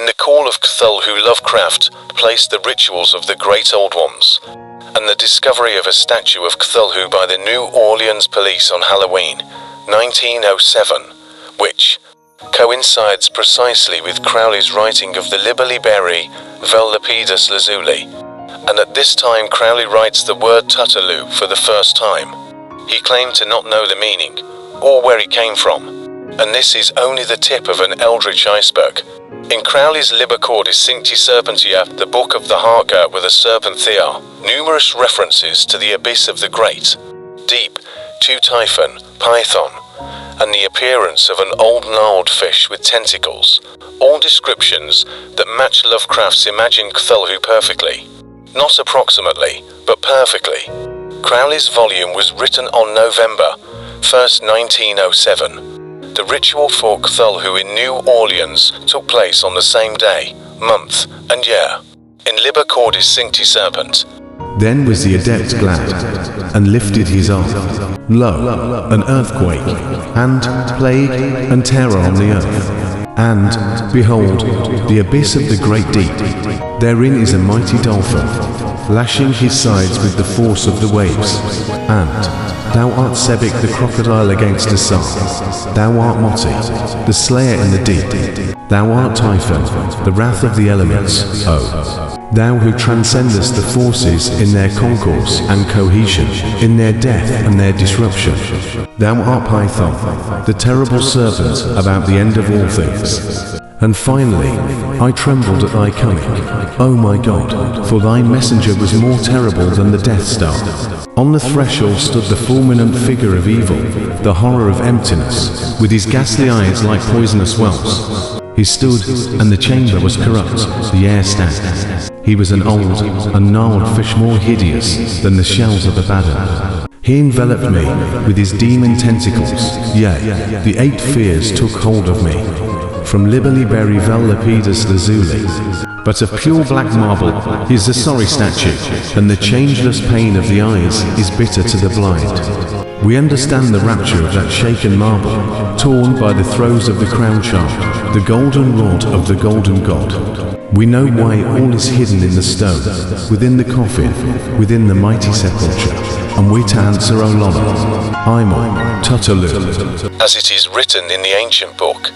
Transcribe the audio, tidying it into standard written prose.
In the Call of Cthulhu, Lovecraft placed the rituals of the Great Old Ones and the discovery of a statue of Cthulhu by the New Orleans police on Halloween, 1907, which coincides precisely with Crowley's writing of the Libelliberi vel lapidus lazuli, and at this time Crowley writes the word Cthulhu for the first time. He claimed to not know the meaning, or where it came from, and this is only the tip of an eldritch iceberg. In Crowley's Liber Cordis Cincti Serpentia, the Book of the Heart girt with a serpent Thear, numerous references to the abyss of the great, deep, to Typhon, Python, and the appearance of an old gnarled fish with tentacles, all descriptions that match Lovecraft's imagined Cthulhu perfectly. Not approximately, but perfectly. Crowley's volume was written on November 1st, 1907. The ritual for Cthulhu in New Orleans took place on the same day, month, and year. In Liber Cordis Cincti Serpent. Then was the adept glad, and lifted his arm. Lo, an earthquake, and plague, and terror on the earth. And, behold, the abyss of the great deep. Therein is a mighty dolphin, lashing his sides with the force of the waves. And, thou art Sebek the crocodile against the sun. Thou art Moti, the slayer in the deep. Thou art Typhon, the wrath of the elements, O. Thou who transcendest the forces in their concourse and cohesion, in their death and their disruption. Thou art Python, the terrible serpent about the end of all things. And finally, I trembled at thy coming, O my God, for thy messenger was more terrible than the Death Star. On the threshold stood the fulminant figure of evil, the horror of emptiness, with his ghastly eyes like poisonous wells. He stood, and the chamber was corrupt, the air stank. He was an old, gnarled fish more hideous than the shells of Abaddon. He enveloped me with his demon tentacles, yea, the 8 fears took hold of me. From Libelliberi vel lapidus lazuli, but of pure black marble is the sorry statue, and the changeless pain of the eyes is bitter to the blind. We understand the rapture of that shaken marble, torn by the throes of the crown shaft, the golden rod of the golden god. We know why all is hidden in the stone, within the coffin, within the mighty sepulchre. And we to answer, O Lama, Imo, Cthulhu. As it is written in the ancient book,